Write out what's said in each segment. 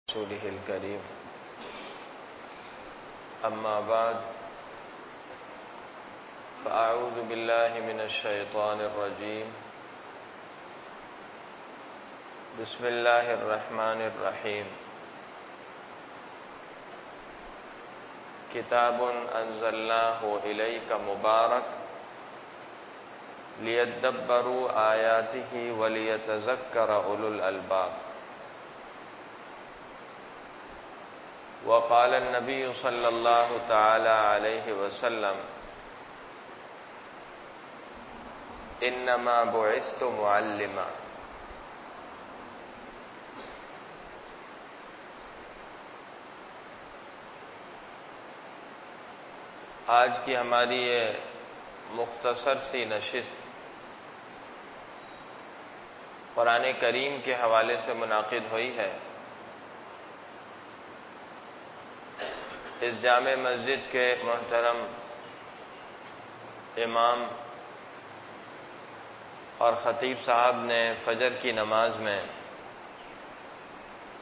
رسوله الكريم أما بعد فأعوذ بالله من الشيطان الرجيم بسم الله الرحمن الرحيم كتاب أنزلناه إليك مبارك ليدبروا آياته وليتذكر أولو الألباب وقال النبي صلى الله تعالى عليه وسلم إنما بعثت معلما. آج کی ہماری یہ مختصر سی نشست قرآن کریم کے حوالے سے منعقد ہوئی ہے. اس جامع مسجد کے محترم امام اور خطیب صاحب نے فجر کی نماز میں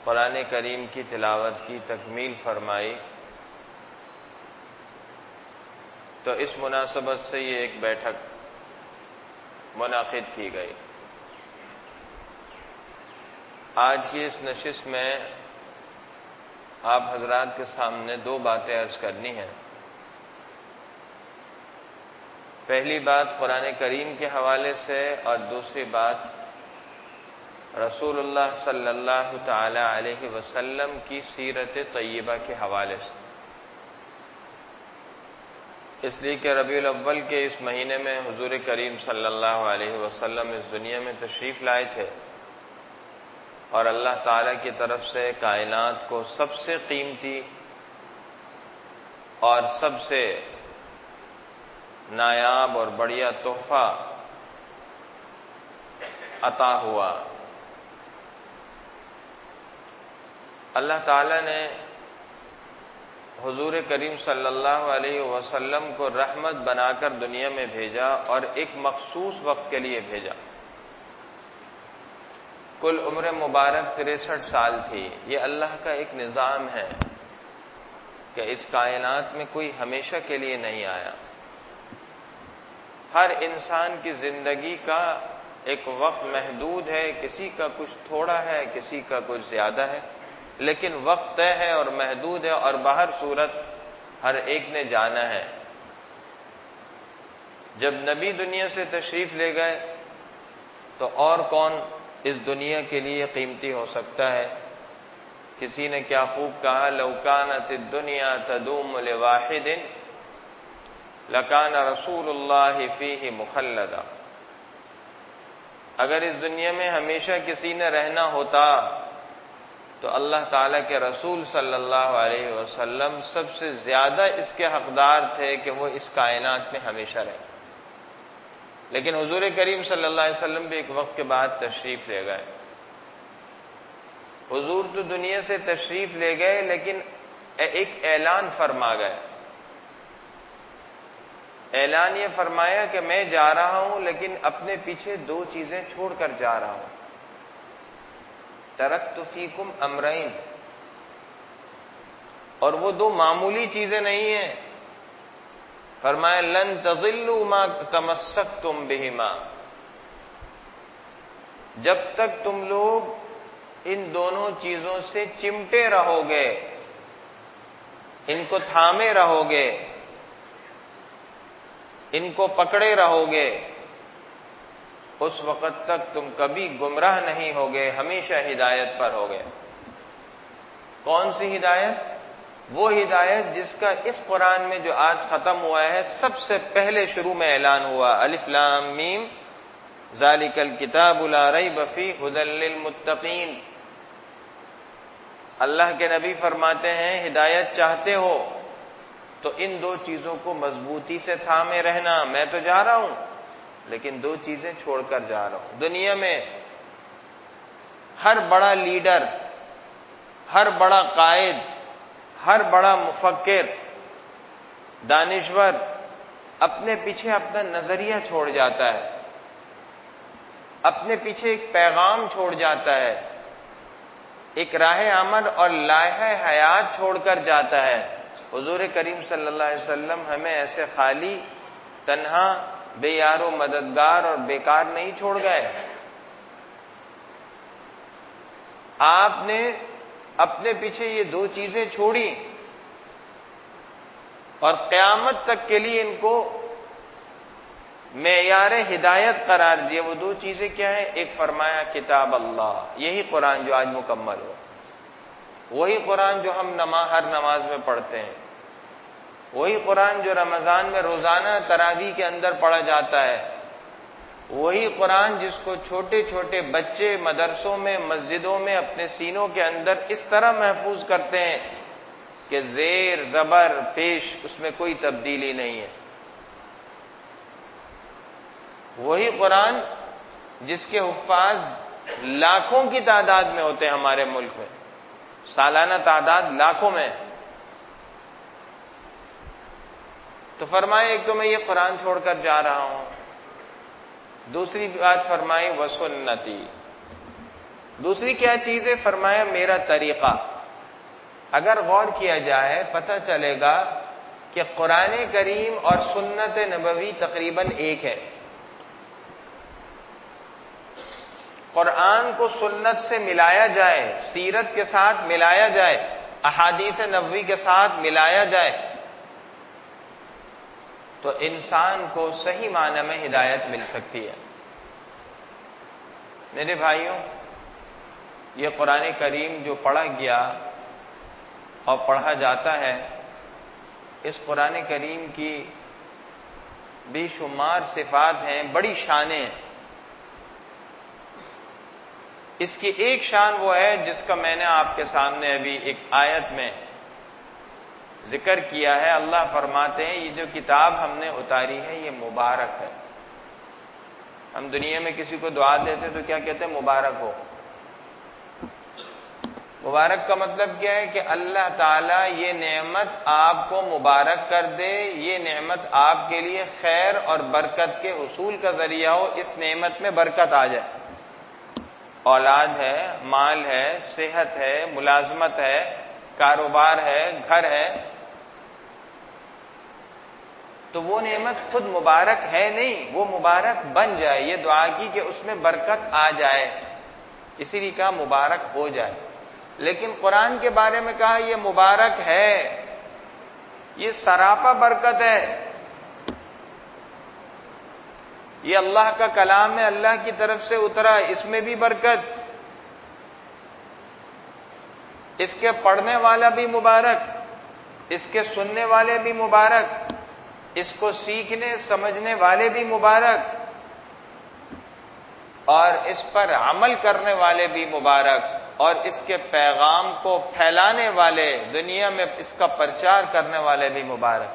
قرآن کریم کی تلاوت کی تکمیل فرمائی، تو اس مناسبت سے یہ ایک بیٹھک منعقد کی گئی. آج کی اس نشست میں آپ حضرات کے سامنے دو باتیں عرض کرنی ہیں. پہلی بات قرآن کریم کے حوالے سے اور دوسری بات رسول اللہ صلی اللہ تعالی علیہ وسلم کی سیرت طیبہ کے حوالے سے. اس لیے کہ ربیع الاول کے اس مہینے میں حضور کریم صلی اللہ علیہ وسلم اس دنیا میں تشریف لائے تھے، اور اللہ تعالی کی طرف سے کائنات کو سب سے قیمتی اور سب سے نایاب اور بڑھیا تحفہ عطا ہوا. اللہ تعالی نے حضور کریم صلی اللہ علیہ وسلم کو رحمت بنا کر دنیا میں بھیجا اور ایک مخصوص وقت کے لیے بھیجا. کل عمر مبارک 63 سال تھی. یہ اللہ کا ایک نظام ہے کہ اس کائنات میں کوئی ہمیشہ کے لیے نہیں آیا. ہر انسان کی زندگی کا ایک وقت محدود ہے، کسی کا کچھ تھوڑا ہے، کسی کا کچھ زیادہ ہے، لیکن وقت طے ہے اور محدود ہے، اور باہر صورت ہر ایک نے جانا ہے. جب نبی دنیا سے تشریف لے گئے تو اور کون اس دنیا کے لیے قیمتی ہو سکتا ہے؟ کسی نے کیا خوب کہا، لو کانت الدنیا تدوم لواحد لکان رسول اللہ فیہ مخلدا. اگر اس دنیا میں ہمیشہ کسی نے رہنا ہوتا تو اللہ تعالیٰ کے رسول صلی اللہ علیہ وسلم سب سے زیادہ اس کے حقدار تھے کہ وہ اس کائنات میں ہمیشہ رہیں. لیکن حضور کریم صلی اللہ علیہ وسلم بھی ایک وقت کے بعد تشریف لے گئے. حضور تو دنیا سے تشریف لے گئے لیکن ایک اعلان فرما گئے. اعلان یہ فرمایا کہ میں جا رہا ہوں لیکن اپنے پیچھے دو چیزیں چھوڑ کر جا رہا ہوں. ترکت فیکم امرین، اور وہ دو معمولی چیزیں نہیں ہیں. فرمایا لن تضلوا ما تمسکتم بہما، جب تک تم لوگ ان دونوں چیزوں سے چمٹے رہو گے، ان کو تھامے رہو گے، ان کو پکڑے رہو گے، اس وقت تک تم کبھی گمراہ نہیں ہوگے، ہمیشہ ہدایت پر ہوگے. کون سی ہدایت؟ وہ ہدایت جس کا اس قرآن میں جو آج ختم ہوا ہے سب سے پہلے شروع میں اعلان ہوا، الف لام میم ذالک الکتاب لا ریب فیہ ھدی للمتقین. اللہ کے نبی فرماتے ہیں ہدایت چاہتے ہو تو ان دو چیزوں کو مضبوطی سے تھامے رہنا. میں تو جا رہا ہوں لیکن دو چیزیں چھوڑ کر جا رہا ہوں. دنیا میں ہر بڑا لیڈر، ہر بڑا قائد، ہر بڑا مفکر، دانشور اپنے پیچھے اپنا نظریہ چھوڑ جاتا ہے، اپنے پیچھے ایک پیغام چھوڑ جاتا ہے، ایک راہ عمل اور لائحہ حیات چھوڑ کر جاتا ہے. حضور کریم صلی اللہ علیہ وسلم ہمیں ایسے خالی، تنہا، بے یار و مددگار اور بیکار نہیں چھوڑ گئے. آپ نے اپنے پیچھے یہ دو چیزیں چھوڑی اور قیامت تک کے لیے ان کو معیار ہدایت قرار دیا. وہ دو چیزیں کیا ہیں؟ ایک فرمایا کتاب اللہ، یہی قرآن جو آج مکمل ہو، وہی قرآن جو ہم ہر نماز میں پڑھتے ہیں، وہی قرآن جو رمضان میں روزانہ تراویح کے اندر پڑھا جاتا ہے، وہی قرآن جس کو چھوٹے چھوٹے بچے مدرسوں میں، مسجدوں میں اپنے سینوں کے اندر اس طرح محفوظ کرتے ہیں کہ زیر زبر پیش اس میں کوئی تبدیلی نہیں ہے. وہی قرآن جس کے حفاظ لاکھوں کی تعداد میں ہوتے ہیں ہمارے ملک میں، سالانہ تعداد لاکھوں میں. تو فرمائے ایک تو میں یہ قرآن چھوڑ کر جا رہا ہوں، دوسری بات فرمائی وسنتی. دوسری کیا چیز ہے؟ فرمایا میرا طریقہ. اگر غور کیا جائے پتہ چلے گا کہ قرآن کریم اور سنت نبوی تقریباً ایک ہے. قرآن کو سنت سے ملایا جائے، سیرت کے ساتھ ملایا جائے، احادیث نبوی کے ساتھ ملایا جائے تو انسان کو صحیح معنی میں ہدایت مل سکتی ہے. میرے بھائیوں، یہ قرآن کریم جو پڑھا گیا اور پڑھا جاتا ہے، اس قرآن کریم کی بے شمار صفات ہیں، بڑی شانیں ہیں. اس کی ایک شان وہ ہے جس کا میں نے آپ کے سامنے ابھی ایک آیت میں ذکر کیا ہے. اللہ فرماتے ہیں یہ جو کتاب ہم نے اتاری ہے یہ مبارک ہے. ہم دنیا میں کسی کو دعا دیتے تو کیا کہتے ہیں؟ مبارک ہو. مبارک کا مطلب کیا ہے؟ کہ اللہ تعالیٰ یہ نعمت آپ کو مبارک کر دے، یہ نعمت آپ کے لیے خیر اور برکت کے حصول کا ذریعہ ہو، اس نعمت میں برکت آ جائے. اولاد ہے، مال ہے، صحت ہے، ملازمت ہے، کاروبار ہے، گھر ہے. تو وہ نعمت خود مبارک ہے نہیں، وہ مبارک بن جائے. یہ دعا کی کہ اس میں برکت آ جائے، اسی لیے کہا مبارک ہو جائے. لیکن قرآن کے بارے میں کہا یہ مبارک ہے، یہ سراپا برکت ہے. یہ اللہ کا کلام ہے، اللہ کی طرف سے اترا، اس میں بھی برکت. اس کے پڑھنے والا بھی مبارک، اس کے سننے والے بھی مبارک، اس کو سیکھنے سمجھنے والے بھی مبارک، اور اس پر عمل کرنے والے بھی مبارک، اور اس کے پیغام کو پھیلانے والے، دنیا میں اس کا پرچار کرنے والے بھی مبارک.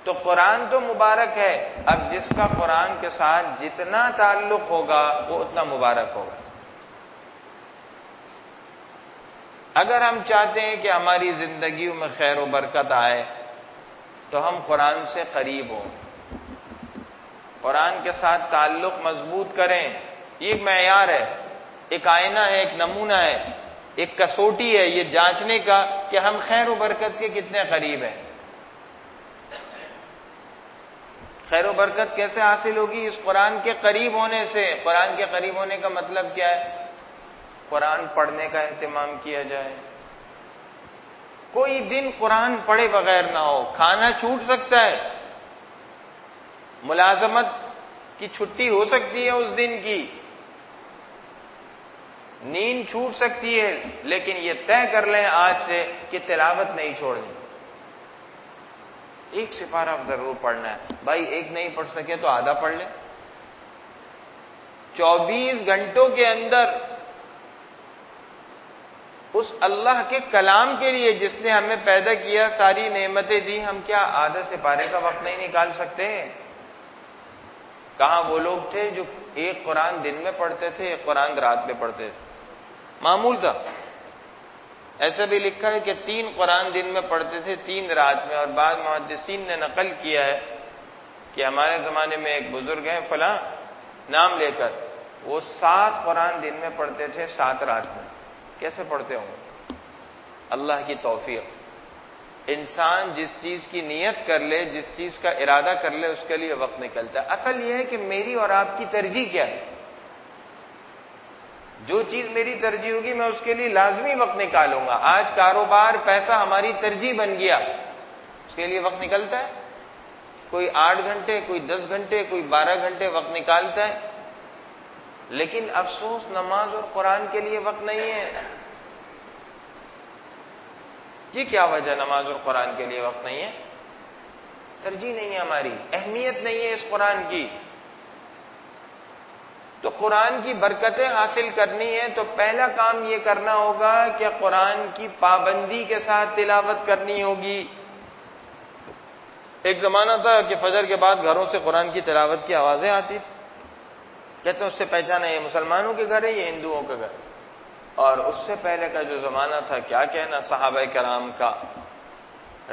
تو قرآن تو مبارک ہے، اب جس کا قرآن کے ساتھ جتنا تعلق ہوگا وہ اتنا مبارک ہوگا. اگر ہم چاہتے ہیں کہ ہماری زندگیوں میں خیر و برکت آئے تو ہم قرآن سے قریب ہوں، قرآن کے ساتھ تعلق مضبوط کریں. یہ ایک معیار ہے، ایک آئینہ ہے، ایک نمونہ ہے، ایک کسوٹی ہے یہ جانچنے کا کہ ہم خیر و برکت کے کتنے قریب ہیں. خیر و برکت کیسے حاصل ہوگی؟ اس قرآن کے قریب ہونے سے. قرآن کے قریب ہونے کا مطلب کیا ہے؟ قرآن پڑھنے کا اہتمام کیا جائے. کوئی دن قرآن پڑھے بغیر نہ ہو. کھانا چھوٹ سکتا ہے، ملازمت کی چھٹی ہو سکتی ہے اس دن کی، نیند چھوٹ سکتی ہے، لیکن یہ طے کر لیں آج سے کہ تلاوت نہیں چھوڑنی. ایک سپارہ ضرور پڑھنا ہے. بھائی ایک نہیں پڑھ سکے تو آدھا پڑھ لیں. 24 گھنٹوں کے اندر اس اللہ کے کلام کے لیے جس نے ہمیں پیدا کیا، ساری نعمتیں دی، ہم کیا آدھے سپارے کا وقت نہیں نکال سکتے؟ کہاں وہ لوگ تھے جو ایک قرآن دن میں پڑھتے تھے، ایک قرآن رات میں پڑھتے تھے؟ معمول تھا. ایسا بھی لکھا ہے کہ 3 قرآن دن میں پڑھتے تھے، 3 رات میں. اور بعض محدثین نے نقل کیا ہے کہ ہمارے زمانے میں ایک بزرگ ہیں فلاں نام لے کر، وہ 7 قرآن دن میں پڑھتے تھے، 7 رات میں. کیسے پڑھتے ہوں گے؟ اللہ کی توفیق. انسان جس چیز کی نیت کر لے، جس چیز کا ارادہ کر لے، اس کے لیے وقت نکلتا ہے. اصل یہ ہے کہ میری اور آپ کی ترجیح کیا ہے. جو چیز میری ترجیح ہوگی میں اس کے لیے لازمی وقت نکالوں گا. آج کاروبار، پیسہ ہماری ترجیح بن گیا، اس کے لیے وقت نکلتا ہے. کوئی 8 گھنٹے، کوئی 10 گھنٹے، کوئی 12 گھنٹے وقت نکالتا ہے. لیکن افسوس نماز اور قرآن کے لیے وقت نہیں ہے. یہ کیا وجہ نماز اور قرآن کے لیے وقت نہیں ہے؟ ترجیح نہیں ہے ہماری، اہمیت نہیں ہے اس قرآن کی. تو قرآن کی برکتیں حاصل کرنی ہے تو پہلا کام یہ کرنا ہوگا کہ قرآن کی پابندی کے ساتھ تلاوت کرنی ہوگی. ایک زمانہ تھا کہ فجر کے بعد گھروں سے قرآن کی تلاوت کی آوازیں آتی تھی. کہتے ہیں اس سے پہچانا یہ مسلمانوں کے گھر ہے، یہ ہندوؤں کے گھر. اور اس سے پہلے کا جو زمانہ تھا، کیا کہنا صحابہ کرام کا،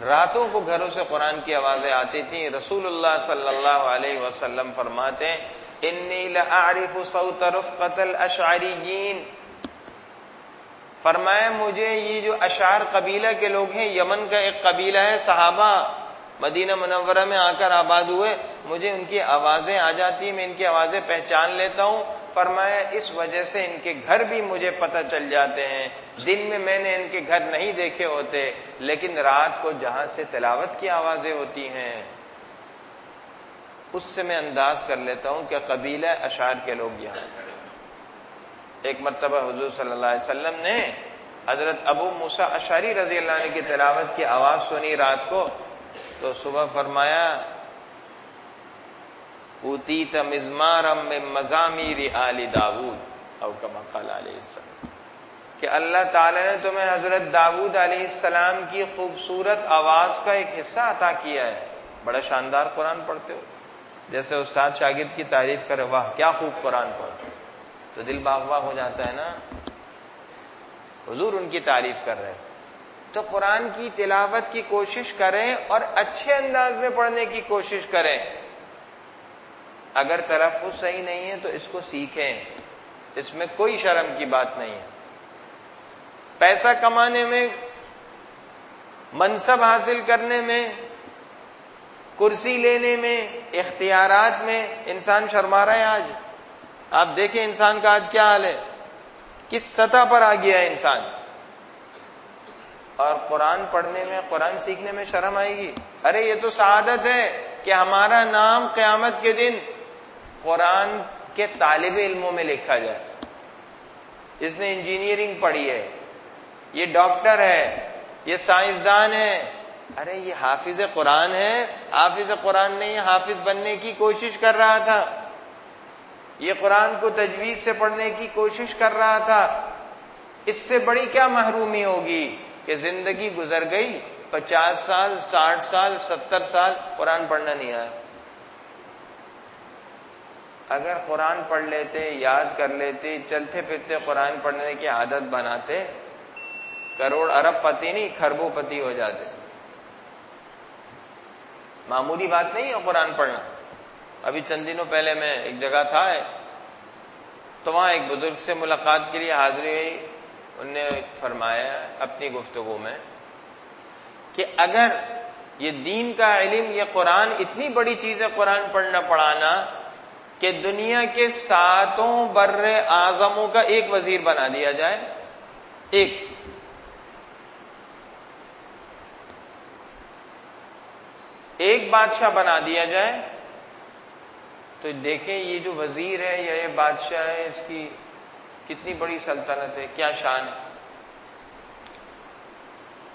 راتوں کو گھروں سے قرآن کی آوازیں آتی تھیں. رسول اللہ صلی اللہ علیہ وسلم فرماتے ہیں انی لأعرف صوت رفقة الاشعریین، فرمایا مجھے یہ جو اشعار قبیلہ کے لوگ ہیں، یمن کا ایک قبیلہ ہے، صحابہ مدینہ منورہ میں آ کر آباد ہوئے، مجھے ان کی آوازیں آ جاتی ہیں، میں ان کی آوازیں پہچان لیتا ہوں. فرمایا اس وجہ سے ان کے گھر بھی مجھے پتہ چل جاتے ہیں. دن میں میں نے ان کے گھر نہیں دیکھے ہوتے، لیکن رات کو جہاں سے تلاوت کی آوازیں ہوتی ہیں اس سے میں انداز کر لیتا ہوں کہ قبیلہ اشعار کے لوگ یہاں. ایک مرتبہ حضور صلی اللہ علیہ وسلم نے حضرت ابو موسیٰ اشعری رضی اللہ عنہ کی تلاوت کی آواز سنی رات کو، تو صبح فرمایا اوتیت مزمارا من مزامیر آل داود او کما قال علیہ السلام، کہ اللہ تعالی نے تمہیں حضرت داود علیہ السلام کی خوبصورت آواز کا ایک حصہ عطا کیا ہے. بڑا شاندار قرآن پڑھتے ہو. جیسے استاد شاگرد کی تعریف کرے، واہ کیا خوب قرآن پڑھتے، تو دل باغ باغ ہو جاتا ہے نا. حضور ان کی تعریف کر رہے ہیں. تو قرآن کی تلاوت کی کوشش کریں اور اچھے انداز میں پڑھنے کی کوشش کریں. اگر تلفظ صحیح نہیں ہے تو اس کو سیکھیں، اس میں کوئی شرم کی بات نہیں ہے. پیسہ کمانے میں، منصب حاصل کرنے میں، کرسی لینے میں، اختیارات میں انسان شرما رہا ہے. آج آپ دیکھیں انسان کا آج کیا حال ہے، کس سطح پر آ گیا ہے انسان. اور قرآن پڑھنے میں، قرآن سیکھنے میں شرم آئے گی. ارے یہ تو سعادت ہے کہ ہمارا نام قیامت کے دن قرآن کے طالب علموں میں لکھا جائے. اس نے انجینئرنگ پڑھی ہے، یہ ڈاکٹر ہے، یہ سائنسدان ہے. ارے یہ حافظ قرآن ہے. حافظ قرآن نہیں، حافظ بننے کی کوشش کر رہا تھا. یہ قرآن کو تجوید سے پڑھنے کی کوشش کر رہا تھا. اس سے بڑی کیا محرومی ہوگی کہ زندگی گزر گئی، 50 سال، 60 سال، 70 سال قرآن پڑھنا نہیں آیا. اگر قرآن پڑھ لیتے، یاد کر لیتے، چلتے پھرتے قرآن پڑھنے کی عادت بناتے، کروڑ ارب پتی نہیں، کھربوں پتی ہو جاتے. معمولی بات نہیں ہے قرآن پڑھنا. ابھی چند دنوں پہلے میں ایک جگہ تھا تو وہاں ایک بزرگ سے ملاقات کے لیے حاضری ہوئی. انہوں نے فرمایا اپنی گفتگو میں کہ اگر یہ دین کا علم، یہ قرآن اتنی بڑی چیز ہے، قرآن پڑھنا پڑھانا، کہ دنیا کے 7 بر اعظموں کا ایک وزیر بنا دیا جائے، ایک بادشاہ بنا دیا جائے، تو دیکھیں یہ جو وزیر ہے یا یہ بادشاہ ہے، اس کی کتنی بڑی سلطنت ہے، کیا شان ہے.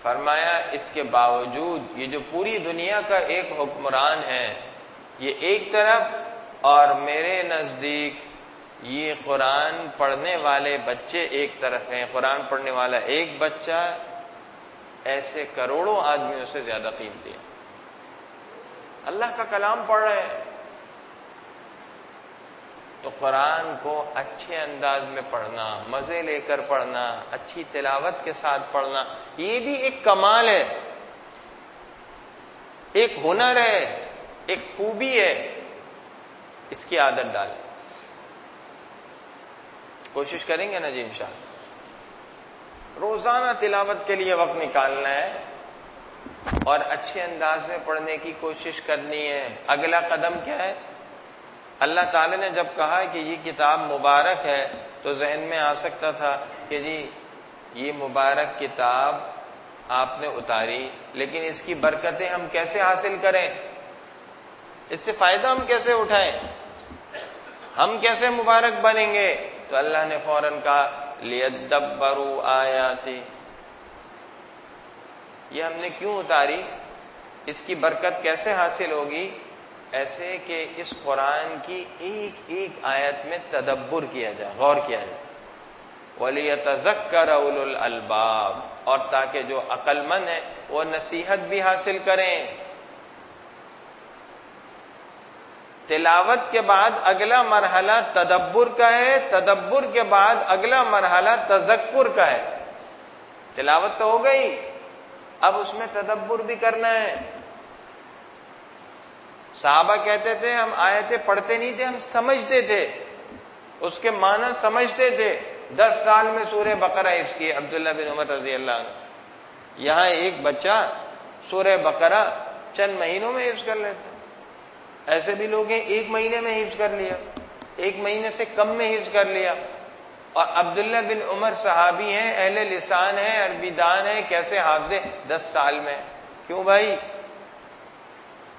فرمایا اس کے باوجود یہ جو پوری دنیا کا ایک حکمران ہے، یہ ایک طرف، اور میرے نزدیک یہ قرآن پڑھنے والے بچے ایک طرف ہیں. قرآن پڑھنے والا ایک بچہ ایسے کروڑوں آدمیوں سے زیادہ قیمتی ہے. اللہ کا کلام پڑھ رہے ہیں تو قرآن کو اچھے انداز میں پڑھنا، مزے لے کر پڑھنا، اچھی تلاوت کے ساتھ پڑھنا، یہ بھی ایک کمال ہے، ایک ہنر ہے، ایک خوبی ہے. اس کی عادت ڈالیں. کوشش کریں گے نا جی انشاءاللہ. روزانہ تلاوت کے لیے وقت نکالنا ہے اور اچھے انداز میں پڑھنے کی کوشش کرنی ہے۔ اگلا قدم کیا ہے؟ اللہ تعالی نے جب کہا کہ یہ کتاب مبارک ہے تو ذہن میں آ سکتا تھا کہ جی یہ مبارک کتاب آپ نے اتاری، لیکن اس کی برکتیں ہم کیسے حاصل کریں، اس سے فائدہ ہم کیسے اٹھائیں، ہم کیسے مبارک بنیں گے؟ تو اللہ نے فوراً کہا لیدبروا آیاتی، یہ ہم نے کیوں اتاری، اس کی برکت کیسے حاصل ہوگی؟ ایسے کہ اس قرآن کی ایک ایک آیت میں تدبر کیا جائے، غور کیا جائے۔ وَلِيَتَذَكَّرَ أُولُو الْأَلْبَابِ، اور تاکہ جو عقل مند ہیں وہ نصیحت بھی حاصل کریں۔ تلاوت کے بعد اگلا مرحلہ تدبر کا ہے، تدبر کے بعد اگلا مرحلہ تذکر کا ہے۔ تلاوت تو ہو گئی، اب اس میں تدبر بھی کرنا ہے۔ صحابہ کہتے تھے ہم آیتیں پڑھتے نہیں تھے، ہم سمجھتے تھے، اس کے معنی سمجھتے تھے۔ 10 سال میں سورہ بقرہ حفظ کی عبداللہ بن عمر رضی اللہ عنہ۔ یہاں ایک بچہ سورہ بقرہ چند مہینوں میں حفظ کر لیتا، ایسے بھی لوگ ہیں 1 مہینے میں حفظ کر لیا، 1 مہینے سے کم میں حفظ کر لیا۔ اور عبداللہ بن عمر صحابی ہیں، اہل لسان ہیں، عربی دان ہیں، کیسے حافظ 10 سال میں؟ کیوں بھائی؟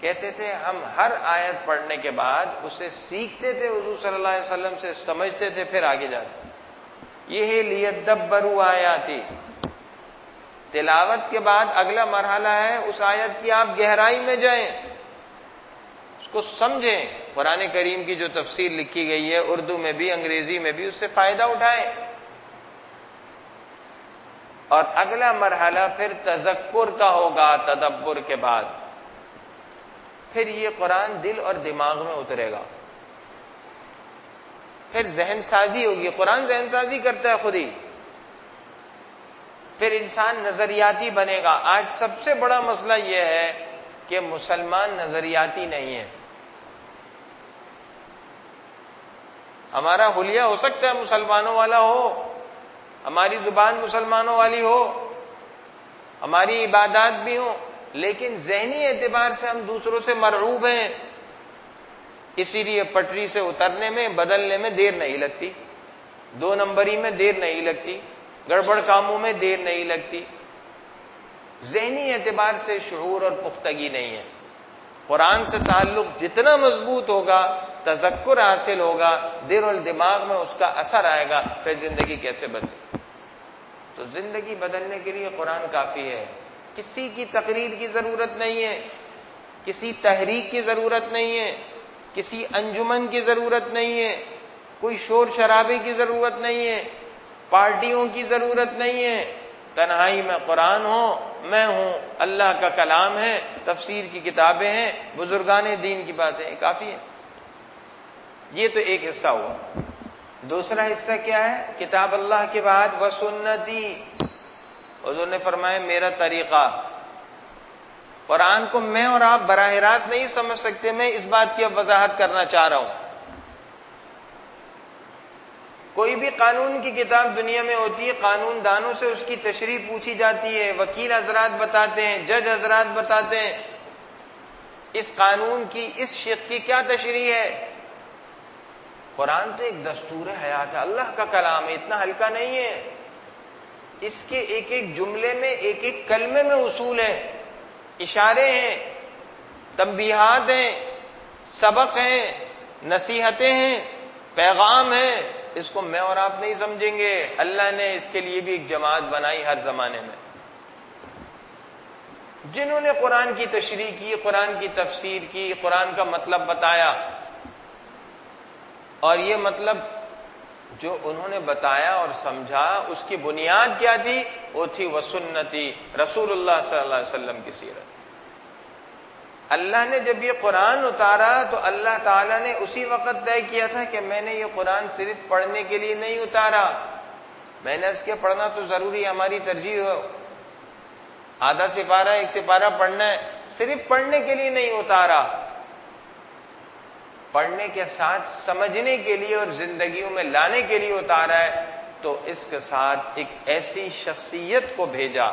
کہتے تھے ہم ہر آیت پڑھنے کے بعد اسے سیکھتے تھے حضور صلی اللہ علیہ وسلم سے، سمجھتے تھے، پھر آگے جاتے۔ یہ ہے لیدبروا آیاتی۔ تلاوت کے بعد اگلا مرحلہ ہے اس آیت کی آپ گہرائی میں جائیں، اس کو سمجھیں، قرآن کریم کی جو تفسیر لکھی گئی ہے اردو میں بھی انگریزی میں بھی، اس سے فائدہ اٹھائیں۔ اور اگلا مرحلہ پھر تذکر کا ہوگا تدبر کے بعد، پھر یہ قرآن دل اور دماغ میں اترے گا، پھر ذہن سازی ہوگی، قرآن ذہن سازی کرتا ہے خود ہی، پھر انسان نظریاتی بنے گا۔ آج سب سے بڑا مسئلہ یہ ہے کہ مسلمان نظریاتی نہیں ہے۔ ہمارا حلیہ ہو سکتا ہے مسلمانوں والا ہو، ہماری زبان مسلمانوں والی ہو، ہماری عبادات بھی ہوں، لیکن ذہنی اعتبار سے ہم دوسروں سے مرعوب ہیں، اسی لیے پٹری سے اترنے میں، بدلنے میں دیر نہیں لگتی، 2 نمبری میں دیر نہیں لگتی، گڑبڑ کاموں میں دیر نہیں لگتی۔ ذہنی اعتبار سے شعور اور پختگی نہیں ہے۔ قرآن سے تعلق جتنا مضبوط ہوگا، تذکر حاصل ہوگا، دل اور دماغ میں اس کا اثر آئے گا، پھر زندگی کیسے بدلے؟ تو زندگی بدلنے کے لیے قرآن کافی ہے، کسی کی تقریر کی ضرورت نہیں ہے، کسی تحریک کی ضرورت نہیں ہے، کسی انجمن کی ضرورت نہیں ہے، کوئی شور شرابے کی ضرورت نہیں ہے، پارٹیوں کی ضرورت نہیں ہے۔ تنہائی میں قرآن ہو، میں ہوں، اللہ کا کلام ہے، تفسیر کی کتابیں ہیں، بزرگان دین کی باتیں ہیں، کافی ہے۔ یہ تو ایک حصہ ہوا۔ دوسرا حصہ کیا ہے؟ کتاب اللہ کے بعد وسنتی، حضور نے فرمایا میرا طریقہ۔ قرآن کو میں اور آپ براہ راست نہیں سمجھ سکتے، میں اس بات کی اب وضاحت کرنا چاہ رہا ہوں۔ کوئی بھی قانون کی کتاب دنیا میں ہوتی ہے، قانون دانوں سے اس کی تشریح پوچھی جاتی ہے، وکیل حضرات بتاتے ہیں، جج حضرات بتاتے ہیں اس قانون کی، اس شق کی کیا تشریح ہے۔ قرآن تو ایک دستور حیات ہے، اللہ کا کلام ہے، اتنا ہلکا نہیں ہے۔ اس کے ایک ایک جملے میں، ایک ایک کلمے میں اصول ہیں، اشارے ہیں، تنبیہات ہیں، سبق ہیں، نصیحتیں ہیں، پیغام ہیں۔ اس کو میں اور آپ نہیں سمجھیں گے، اللہ نے اس کے لیے بھی ایک جماعت بنائی ہر زمانے میں، جنہوں نے قرآن کی تشریح کی، قرآن کی تفسیر کی، قرآن کا مطلب بتایا۔ اور یہ مطلب جو انہوں نے بتایا اور سمجھا، اس کی بنیاد کیا تھی؟ وہ تھی وسنتی، رسول اللہ صلی اللہ علیہ وسلم کی سیرت۔ اللہ نے جب یہ قرآن اتارا تو اللہ تعالیٰ نے اسی وقت طے کیا تھا کہ میں نے یہ قرآن صرف پڑھنے کے لیے نہیں اتارا۔ میں نے اس کے پڑھنا تو ضروری ہماری ترجیح ہو، آدھا سپارہ 1 سپارہ پڑھنا ہے، صرف پڑھنے کے لیے نہیں اتارا، پڑھنے کے ساتھ سمجھنے کے لیے اور زندگیوں میں لانے کے لیے اتارا ہے۔ تو اس کے ساتھ ایک ایسی شخصیت کو بھیجا،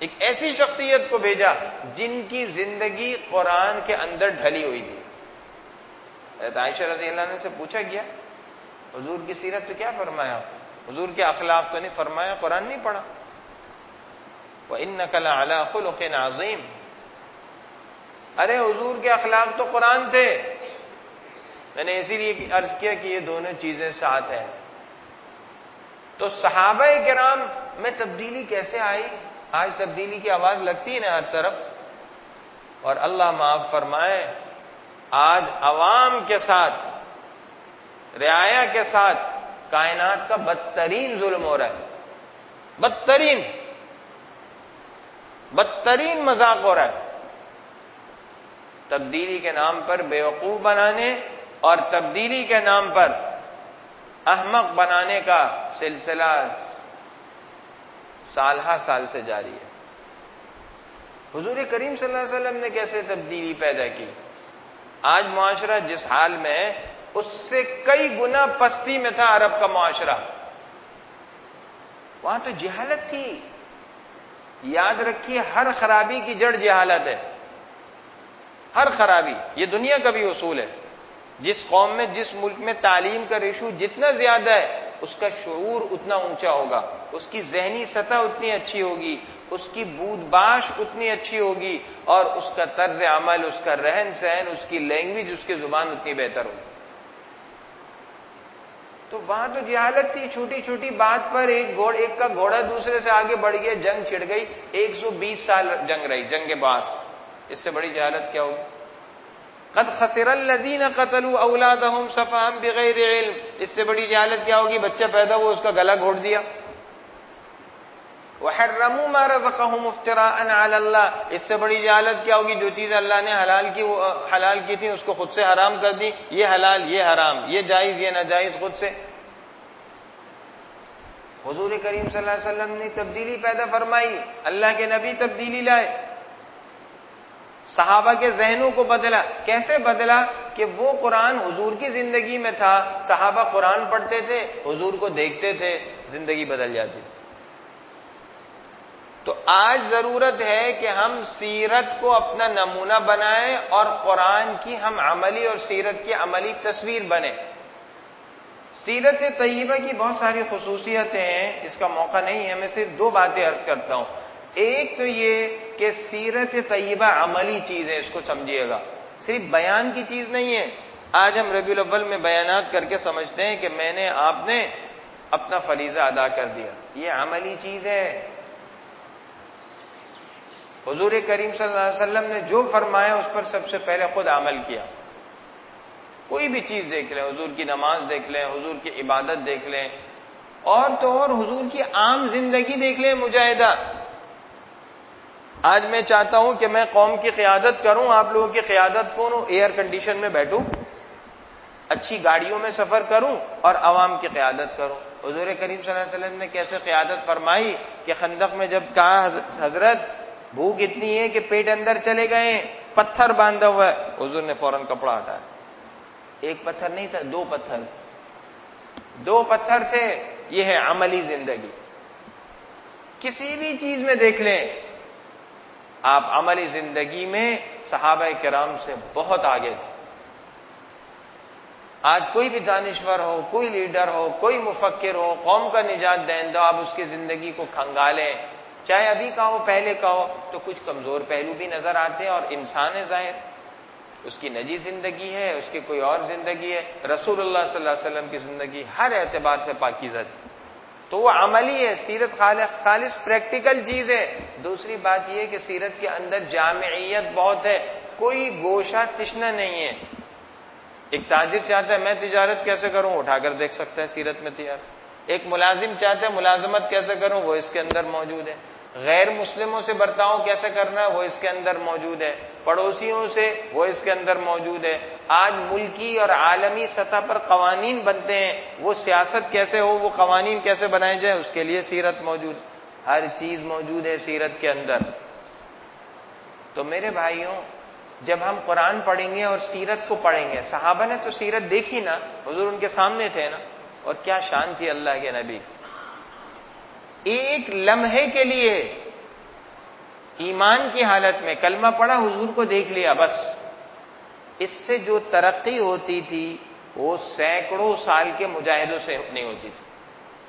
ایک ایسی شخصیت کو بھیجا جن کی زندگی قرآن کے اندر ڈھلی ہوئی تھی۔ حضرت عائشہ رضی اللہ عنہ سے پوچھا گیا حضور کی سیرت تو کیا فرمایا، حضور کے اخلاق تو نہیں فرمایا، قرآن نہیں پڑھا؟ وَإِنَّكَ لَعَلَىٰ خُلُقٍ عَظِيمٍ، ارے حضور کے اخلاق تو قرآن تھے۔ میں نے اسی لیے عرض کیا کہ یہ دونوں چیزیں ساتھ ہیں۔ تو صحابہ کرام میں تبدیلی کیسے آئی؟ آج تبدیلی کی آواز لگتی ہے نا ہر طرف، اور اللہ معاف فرمائے آج عوام کے ساتھ، رعایا کے ساتھ کائنات کا بدترین ظلم ہو رہا ہے، بدترین مذاق ہو رہا ہے، تبدیلی کے نام پر بیوقوف بنانے اور تبدیلی کے نام پر احمق بنانے کا سلسلہ سال ہا سال سے جاری ہے۔ حضور کریم صلی اللہ علیہ وسلم نے کیسے تبدیلی پیدا کی؟ آج معاشرہ جس حال میں ہے اس سے کئی گنا پستی میں تھا عرب کا معاشرہ۔ وہاں تو جہالت تھی۔ یاد رکھیے ہر خرابی کی جڑ جہالت ہے، ہر خرابی، یہ دنیا کا بھی اصول ہے۔ جس قوم میں، جس ملک میں تعلیم کا ریشو جتنا زیادہ ہے اس کا شعور اتنا اونچا ہوگا، اس کی ذہنی سطح اتنی اچھی ہوگی، اس کی بود باش اتنی اچھی ہوگی، اور اس کا طرز عمل، اس کا رہن سہن، اس کی لینگویج، اس کی زبان اتنی بہتر ہوگی۔ تو وہاں تو جہالت تھی، چھوٹی چھوٹی بات پر ایک کا گھوڑا دوسرے سے آگے بڑھ گیا، جنگ چھڑ گئی، 120 سال جنگ رہی، جنگ باس۔ اس سے بڑی جہالت کیا ہوگی؟ قد خسر الذین قتلوا اولادهم سفہا بغیر علم، اس سے بڑی جہالت کیا ہوگی؟ بچہ پیدا ہوا اس کا گلا گھونٹ دیا۔ وحرموا ما رزقهم افتراء علی اللہ، اس سے بڑی جہالت کیا ہوگی؟ جو چیز اللہ نے حلال کی تھی اس کو خود سے حرام کر دی، یہ حلال یہ حرام، یہ جائز یہ ناجائز خود سے۔ حضور کریم صلی اللہ علیہ وسلم نے تبدیلی پیدا فرمائی، اللہ کے نبی تبدیلی لائے، صحابہ کے ذہنوں کو بدلا۔ کیسے بدلا؟ کہ وہ قرآن حضور کی زندگی میں تھا، صحابہ قرآن پڑھتے تھے، حضور کو دیکھتے تھے، زندگی بدل جاتی۔ تو آج ضرورت ہے کہ ہم سیرت کو اپنا نمونہ بنائیں اور قرآن کی ہم عملی اور سیرت کی عملی تصویر بنیں۔ سیرت طیبہ کی بہت ساری خصوصیتیں ہیں، اس کا موقع نہیں ہے، میں صرف 2 باتیں عرض کرتا ہوں۔ ایک تو یہ کہ سیرت طیبہ عملی چیز ہے، اس کو سمجھیے گا، صرف بیان کی چیز نہیں ہے۔ آج ہم ربیع الاول میں بیانات کر کے سمجھتے ہیں کہ میں نے، آپ نے اپنا فریضہ ادا کر دیا، یہ عملی چیز ہے۔ حضور کریم صلی اللہ علیہ وسلم نے جو فرمایا اس پر سب سے پہلے خود عمل کیا۔ کوئی بھی چیز دیکھ لیں، حضور کی نماز دیکھ لیں، حضور کی عبادت دیکھ لیں، اور تو اور حضور کی عام زندگی دیکھ لیں، مجاہدہ۔ آج میں چاہتا ہوں کہ میں قوم کی قیادت کروں، آپ لوگوں کی قیادت کروں، ایئر کنڈیشن میں بیٹھوں، اچھی گاڑیوں میں سفر کروں اور عوام کی قیادت کروں۔ حضور کریم صلی اللہ علیہ وسلم نے کیسے قیادت فرمائی کہ خندق میں جب کہا حضرت بھوک اتنی ہے کہ پیٹ اندر چلے گئے، پتھر باندھا ہوا ہے، حضور نے فوراً کپڑا ہٹایا۔ ایک پتھر نہیں تھا، 2 پتھر تھے، 2 پتھر تھے۔ یہ ہے عملی زندگی۔ کسی بھی چیز میں دیکھ لیں آپ، عملی زندگی میں صحابہ کرام سے بہت آگے تھے۔ آج کوئی بھی دانشور ہو، کوئی لیڈر ہو، کوئی مفکر ہو، قوم کا نجات دہندہ، آپ اس کی زندگی کو کھنگالیں، چاہے ابھی کا ہو پہلے کا ہو، تو کچھ کمزور پہلو بھی نظر آتے ہیں، اور انسان ہے ظاہر، اس کی نجی زندگی ہے، اس کی کوئی اور زندگی ہے۔ رسول اللہ صلی اللہ علیہ وسلم کی زندگی ہر اعتبار سے پاکیزہ تھی، تو وہ عملی ہے، سیرت خالص پریکٹیکل چیز ہے۔ دوسری بات یہ کہ سیرت کے اندر جامعیت بہت ہے، کوئی گوشہ تشنہ نہیں ہے۔ ایک تاجر چاہتا ہے میں تجارت کیسے کروں، اٹھا کر دیکھ سکتا ہے سیرت میں تجارت۔ ایک ملازم چاہتا ہے ملازمت کیسے کروں، وہ اس کے اندر موجود ہے۔ غیر مسلموں سے برتاؤ کیسے کرنا ہے، وہ اس کے اندر موجود ہے۔ پڑوسیوں سے، وہ اس کے اندر موجود ہے۔ آج ملکی اور عالمی سطح پر قوانین بنتے ہیں، وہ سیاست کیسے ہو، وہ قوانین کیسے بنائے جائیں، اس کے لیے سیرت موجود، ہر چیز موجود ہے سیرت کے اندر۔ تو میرے بھائیوں، جب ہم قرآن پڑھیں گے اور سیرت کو پڑھیں گے، صحابہ نے تو سیرت دیکھی نا، حضور ان کے سامنے تھے نا، اور کیا شان تھی اللہ کے نبی. ایک لمحے کے لیے ایمان کی حالت میں کلمہ پڑھا، حضور کو دیکھ لیا، بس اس سے جو ترقی ہوتی تھی وہ سینکڑوں سال کے مجاہدوں سے نہیں ہوتی تھی.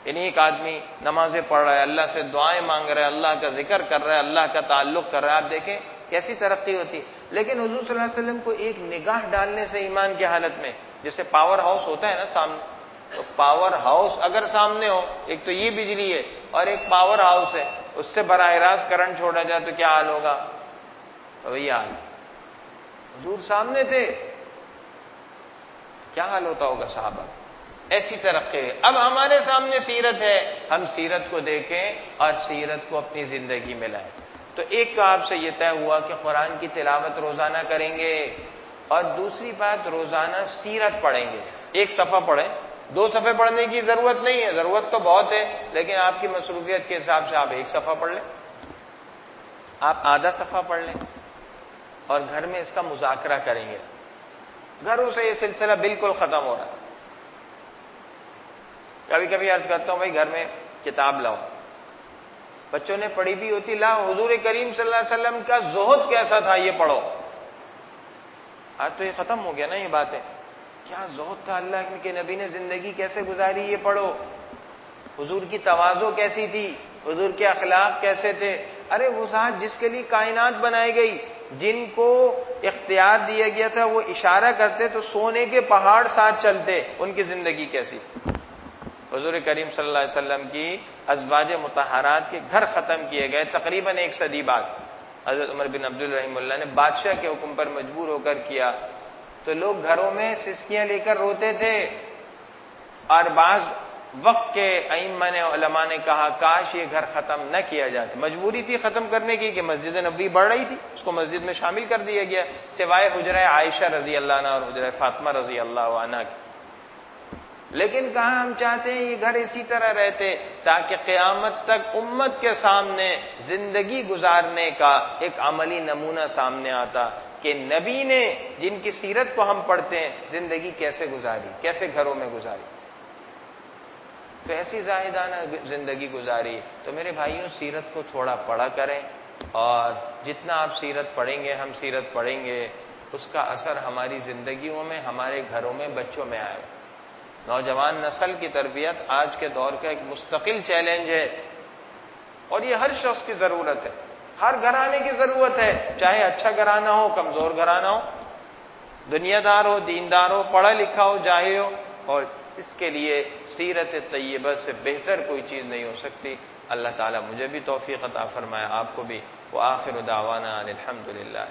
یعنی ایک آدمی نمازیں پڑھ رہا ہے، اللہ سے دعائیں مانگ رہا ہے، اللہ کا ذکر کر رہا ہے، اللہ کا تعلق کر رہا ہے، آپ دیکھیں کیسی ترقی ہوتی. لیکن حضور صلی اللہ علیہ وسلم کو ایک نگاہ ڈالنے سے ایمان کی حالت میں، جیسے پاور ہاؤس ہوتا ہے نا سامنے، تو پاور ہاؤس اگر سامنے ہو، ایک تو یہ بجلی ہے اور ایک پاور ہاؤس ہے، اس سے براہ راست کرنٹ چھوڑا جائے تو کیا حال ہوگا؟ تو وہی حال. حضور سامنے تھے، کیا حال ہوتا ہوگا صحابہ؟ ایسی ترقی ہے. اب ہمارے سامنے سیرت ہے، ہم سیرت کو دیکھیں اور سیرت کو اپنی زندگی میں لائیں. تو ایک تو آپ سے یہ طے ہوا کہ قرآن کی تلاوت روزانہ کریں گے، اور دوسری بات روزانہ سیرت پڑھیں گے. ایک صفحہ پڑھیں، 2 صفحے پڑھنے کی ضرورت نہیں ہے، ضرورت تو بہت ہے، لیکن آپ کی مصروفیت کے حساب سے آپ 1 صفحہ پڑھ لیں، آپ آدھا صفحہ پڑھ لیں، اور گھر میں اس کا مذاکرہ کریں گے. گھروں سے یہ سلسلہ بالکل ختم ہو رہا ہے. کبھی کبھی عرض کرتا ہوں بھائی گھر میں کتاب لاؤ، بچوں نے پڑھی بھی ہوتی، لاؤ حضور کریم صلی اللہ علیہ وسلم کا زہد کیسا تھا یہ پڑھو. آج تو یہ ختم ہو گیا نا یہ باتیں. کیا زہد تھا اللہ کے نبی نے زندگی کیسے گزاری یہ پڑھو. حضور کی تواضع کیسی تھی، حضور کے اخلاق کیسے تھے. ارے وہ ذات جس کے لیے کائنات بنائی گئی، جن کو اختیار دیا گیا تھا وہ اشارہ کرتے تو سونے کے پہاڑ ساتھ چلتے، ان کی زندگی کیسی. حضور کریم صلی اللہ علیہ وسلم کی ازواج مطہرات کے گھر ختم کیے گئے تقریباً 1 صدی بعد. حضرت عمر بن عبد الرحیم اللہ نے بادشاہ کے حکم پر مجبور ہو کر کیا، تو لوگ گھروں میں سسکیاں لے کر روتے تھے. اور بعض وقت کے ائمہ نے، علماء نے کہا کاش یہ گھر ختم نہ کیا جاتا. مجبوری تھی ختم کرنے کی کہ مسجد نبوی بڑھ رہی تھی، اس کو مسجد میں شامل کر دیا گیا، سوائے حجرہ عائشہ رضی اللہ عنہ اور حجرہ فاطمہ رضی اللہ عنہ کی. لیکن کہاں ہم چاہتے ہیں یہ گھر اسی طرح رہتے تاکہ قیامت تک امت کے سامنے زندگی گزارنے کا ایک عملی نمونہ سامنے آتا کہ نبی نے جن کی سیرت کو ہم پڑھتے ہیں زندگی کیسے گزاری، کیسے گھروں میں گزاری. تو ایسی زاہدانہ زندگی گزاری. تو میرے بھائیوں سیرت کو تھوڑا پڑھا کریں، اور جتنا آپ سیرت پڑھیں گے، ہم سیرت پڑھیں گے، اس کا اثر ہماری زندگیوں میں، ہمارے گھروں میں، بچوں میں آئے. نوجوان نسل کی تربیت آج کے دور کا ایک مستقل چیلنج ہے، اور یہ ہر شخص کی ضرورت ہے، ہر گھرانے کی ضرورت ہے، چاہے اچھا گھرانہ ہو، کمزور گھرانہ ہو، دنیا دار ہو، دیندار ہو، پڑھا لکھا ہو، جاہل ہو. اور اس کے لیے سیرت طیبہ سے بہتر کوئی چیز نہیں ہو سکتی. اللہ تعالیٰ مجھے بھی توفیق عطا فرمائے، آپ کو بھی. وآخر دعوانا ان الحمد للہ.